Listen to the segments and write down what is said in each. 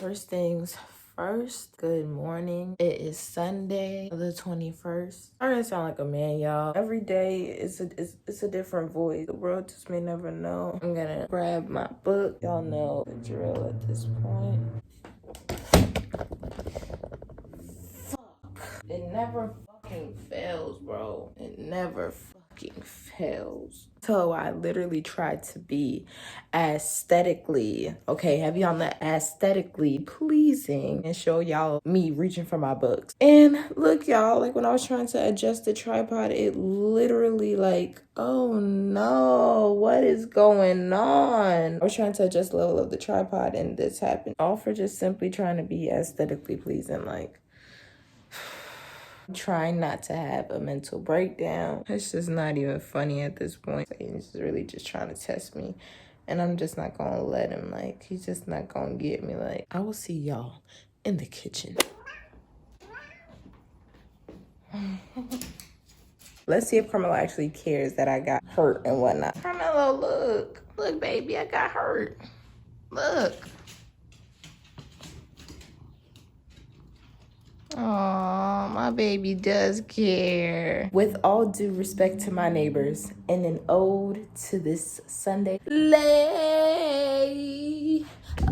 First things first, good morning. It is Sunday, the 21st. I'm gonna sound like a man, y'all. Every day it's a different voice. The world just may never know. I'm gonna grab my book. Y'all know the drill at this point. Fuck. It never fucking fails, bro. It never fucking fails. So I literally tried to be aesthetically, okay, heavy on the aesthetically pleasing and show y'all me reaching for my books. And look, y'all, like when I was trying to adjust the tripod, it literally like, oh no, what is going on? I was trying to adjust the level of the tripod and this happened. All for just simply trying to be aesthetically pleasing, like trying not to have a mental breakdown. It's just not even funny at this point. He's really just trying to test me. And I'm just not gonna let him, like, he's just not gonna get me. Like, I will see y'all in the kitchen. Let's see if Carmelo actually cares that I got hurt and whatnot. Carmelo, look. Look, baby, I got hurt. Look. Oh, my baby does care. With all due respect to my neighbors, and an ode to this Sunday, lay,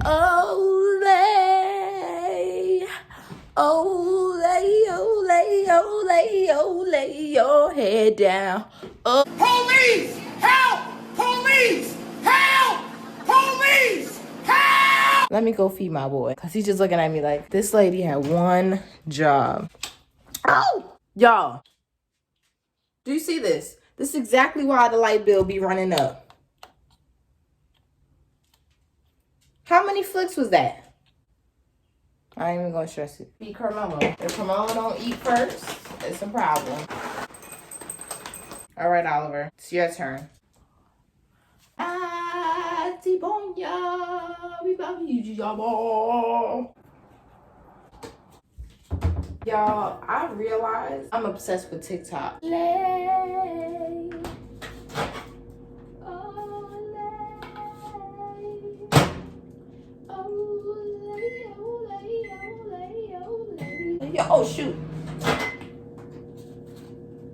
oh lay, oh lay, oh lay, oh lay, oh lay your head down. Oh. Police! Help! Police! Help! Police! Help! Let me go feed my boy, because he's just looking at me like, this lady had one job. Oh! Y'all, do you see this? This is exactly why the light bill be running up. How many flicks was that? I ain't even gonna stress it. Feed Carmelo. If Carmelo don't eat first, it's a problem. All right, Oliver, it's your turn. Y'all, I realize I'm obsessed with TikTok. Lay. Oh, lay. Oh, lay, oh, lay, oh, lay, oh, lay. Oh, shoot.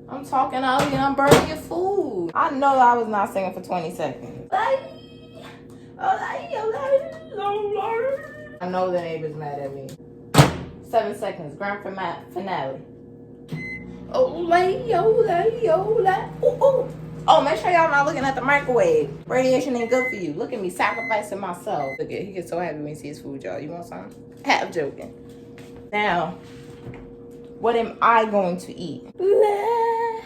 I'm talking out here and I'm burning your food. I know I was not singing for 20 seconds. I know the neighbor's mad at me. 7 seconds, grand finale. Oh, lay, oh, lay, oh, lay. Ooh, ooh. Oh, make sure y'all not looking at the microwave. Radiation ain't good for you. Look at me sacrificing myself. Look at, he gets so happy when he sees food, y'all. You want some? Half joking. Now, what am I going to eat? Police!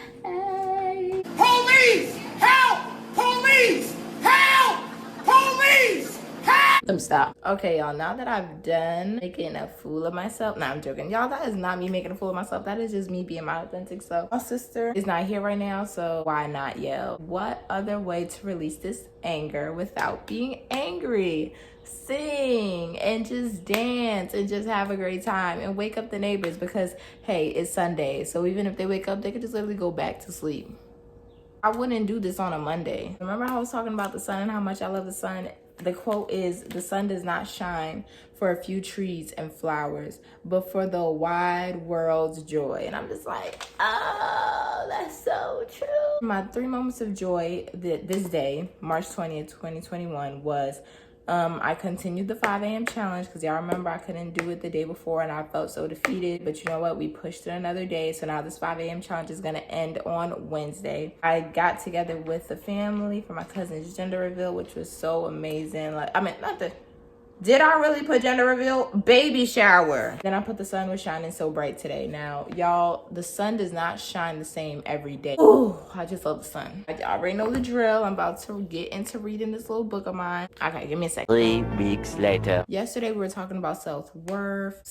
Help! Police! Help! Police! Help! Let me stop. Okay, y'all, now that I've done making a fool of myself, nah, I'm joking. Y'all, that is not me making a fool of myself. That is just me being my authentic self. My sister is not here right now, so why not yell? What other way to release this anger without being angry? Sing and just dance and just have a great time and wake up the neighbors because, hey, it's Sunday. So even if they wake up, they could just literally go back to sleep. I wouldn't do this on a Monday. Remember how I was talking about the sun and how much I love the sun? The quote is, the sun does not shine for a few trees and flowers, but for the wide world's joy. And I'm just like, oh, that's so true. My 3 moments of joy this day, March 20th, 2021, was I continued the 5 a.m. challenge because y'all remember I couldn't do it the day before and I felt so defeated. But you know what? We pushed it another day. So now this 5 a.m. challenge is going to end on Wednesday. I got together with the family for my cousin's gender reveal, which was so amazing. Like, I mean, did I really put gender reveal? Baby shower. Then I put the sun was shining so bright today. Now, y'all, the sun does not shine the same every day. Ooh, I just love the sun. I already know the drill. I'm about to get into reading this little book of mine. Okay, give me a second. 3 weeks later. Yesterday, we were talking about self-worth.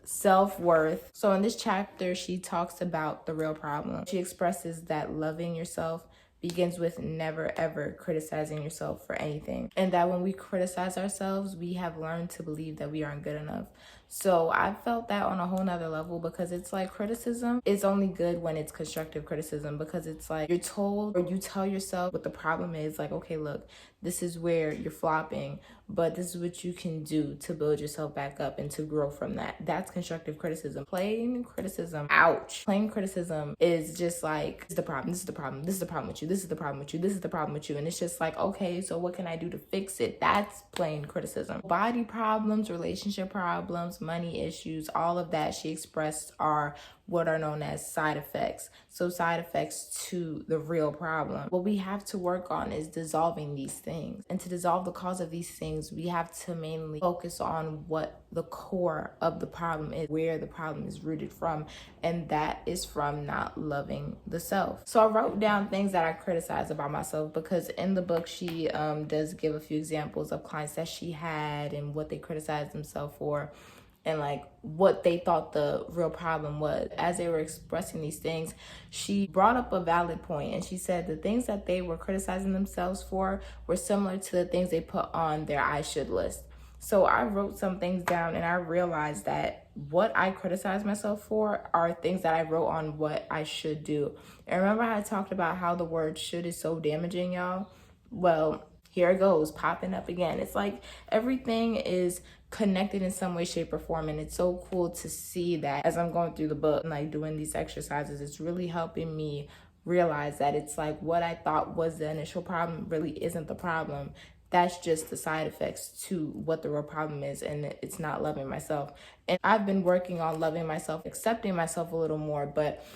Self-worth. So in this chapter, she talks about the real problem. She expresses that loving yourself begins with never ever criticizing yourself for anything. And that when we criticize ourselves, we have learned to believe that we aren't good enough. So I felt that on a whole nother level, because it's like criticism is only good when it's constructive criticism, because it's like you're told, or you tell yourself what the problem is. Like, okay, look, this is where you're flopping, but this is what you can do to build yourself back up and to grow from that. That's constructive criticism. Plain criticism, ouch. Plain criticism is just like, this is the problem, this is the problem, this is the problem with you, this is the problem with you, this is the problem with you. And it's just like, okay, so what can I do to fix it? That's plain criticism. Body problems, relationship problems, money issues, all of that she expressed are what are known as side effects. So side effects to the real problem. What we have to work on is dissolving these things. And to dissolve the cause of these things, we have to mainly focus on what the core of the problem is, where the problem is rooted from. And that is from not loving the self. So I wrote down things that I criticize about myself, because in the book she does give a few examples of clients that she had and what they criticized themselves for, and like what they thought the real problem was. As they were expressing these things, she brought up a valid point, and she said the things that they were criticizing themselves for were similar to the things they put on their I should list. So I wrote some things down, and I realized that what I criticize myself for are things that I wrote on what I should do. And remember how I talked about how the word should is so damaging, y'all? Well, here it goes, popping up again. It's like everything is connected in some way, shape, or form. And it's so cool to see that as I'm going through the book and like doing these exercises, it's really helping me realize that it's like what I thought was the initial problem really isn't the problem. That's just the side effects to what the real problem is, and it's not loving myself. And I've been working on loving myself, accepting myself a little more, but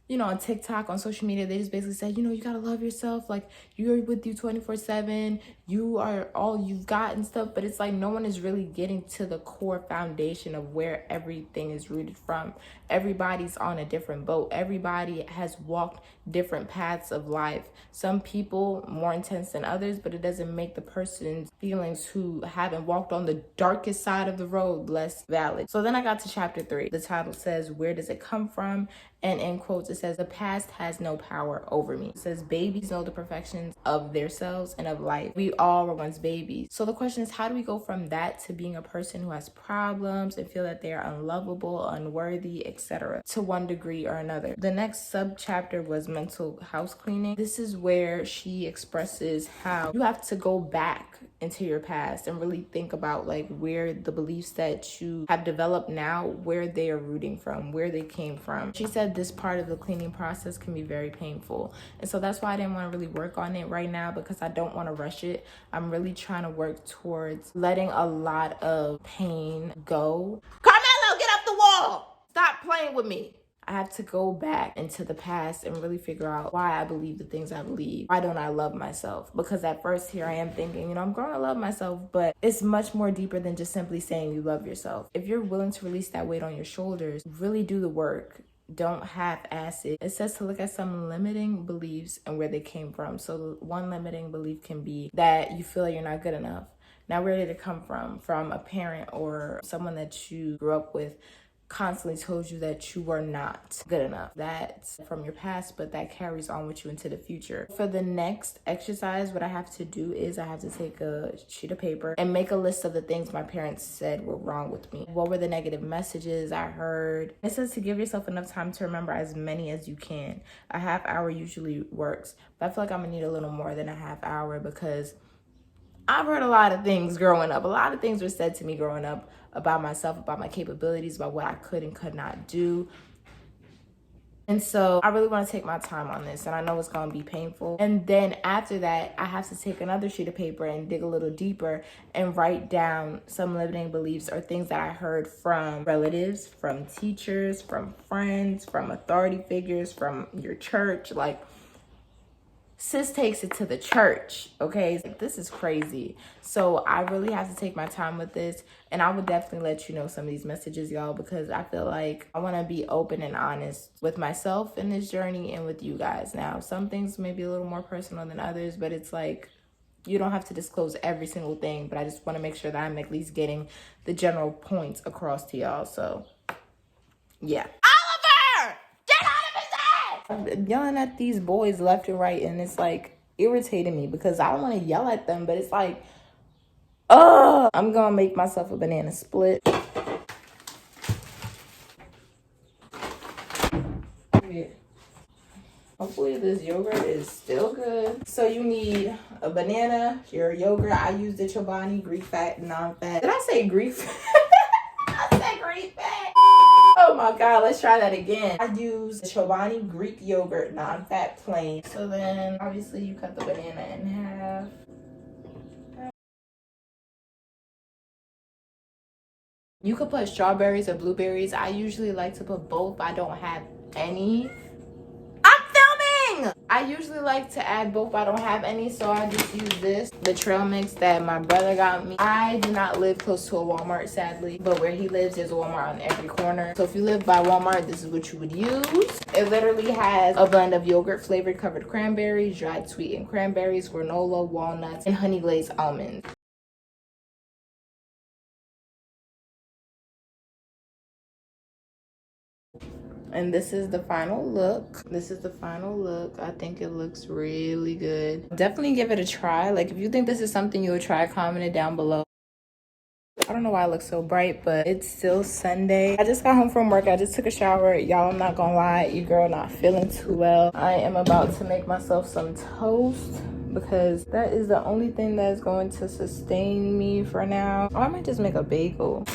you know, on TikTok, on social media, they just basically say, you know, you gotta love yourself. Like, you're with you 24/7. You are all you've got and stuff. But it's like no one is really getting to the core foundation of where everything is rooted from. Everybody's on a different boat. Everybody has walked different paths of life. Some people more intense than others, but it doesn't make the person's feelings who haven't walked on the darkest side of the road less valid. So then I got to chapter 3. The title says, where does it come from? And in quotes, it says, the past has no power over me. It says, babies know the perfections of themselves and of life. We all were once babies. So the question is, how do we go from that to being a person who has problems and feel that they are unlovable, unworthy, etc., to one degree or another? The next sub chapter was mental house cleaning. This is where she expresses how you have to go back into your past and really think about like where the beliefs that you have developed now, where they are rooting from, where they came from. She said this part of the cleaning process can be very painful, and so that's why I didn't want to really work on it right now, because I don't want to rush it. I'm really trying to work towards letting a lot of pain go. Carmelo, get up the wall! Stop playing with me. I have to go back into the past and really figure out why I believe the things I believe. Why don't I love myself? Because at first here I am thinking, you know, I'm growing to love myself, but it's much more deeper than just simply saying you love yourself. If you're willing to release that weight on your shoulders, really do the work. Don't half-ass it. It says to look at some limiting beliefs and where they came from. So one limiting belief can be that you feel like you're not good enough. Now, where did it come from? From a parent or someone that you grew up with constantly told you that you were not good enough. That's from your past, but that carries on with you into the future. For the next exercise, what I have to do is I have to take a sheet of paper and make a list of the things my parents said were wrong with me. What were the negative messages I heard? It says to give yourself enough time to remember as many as you can. A half hour usually works, but I feel like I'm gonna need a little more than a half hour, because I've heard a lot of things growing up. A lot of things were said to me growing up about myself, about my capabilities, about what I could and could not do. And so I really want to take my time on this, and I know it's going to be painful. And then after that, I have to take another sheet of paper and dig a little deeper and write down some limiting beliefs or things that I heard from relatives, from teachers, from friends, from authority figures, from your church. Like, sis takes it to the church, okay? Like, this is crazy. So I really have to take my time with this, and I would definitely let you know some of these messages, y'all, because I feel like I want to be open and honest with myself in this journey and with you guys. Now, some things may be a little more personal than others, but it's like you don't have to disclose every single thing, but I just want to make sure that I'm at least getting the general points across to y'all. So yeah. I'm yelling at these boys left and right, and it's like irritating me because I don't want to yell at them, but it's like, I'm gonna make myself a banana split. hopefully this yogurt is still good. So you need a banana, your yogurt. I use the Chobani Greek fat, non-fat. Did I say Greek fat? I said Greek fat. Oh my god, let's try that again. I use the Chobani Greek yogurt, non-fat, plain. So then obviously you cut the banana in half. You could put strawberries or blueberries. I usually like to put both. I don't have any. I'm filming! I usually like to add both. I don't have any, so I just use this. The trail mix that my brother got me. I do not live close to a Walmart, sadly, but where he lives, there's a Walmart on every corner. So if you live by Walmart, this is what you would use. It literally has a blend of yogurt flavored covered cranberries, dried sweetened cranberries, granola, walnuts, and honey glazed almonds. And this is the final look. This is the final look. I think it looks really good. Definitely give it a try. Like, if you think this is something you would try, comment it down below. I don't know why I look so bright, but it's still Sunday. I just got home from work. I just took a shower. Y'all, I'm not gonna lie, your girl not feeling too well. I am about to make myself some toast because that is the only thing that's going to sustain me for now. Or I might just make a bagel.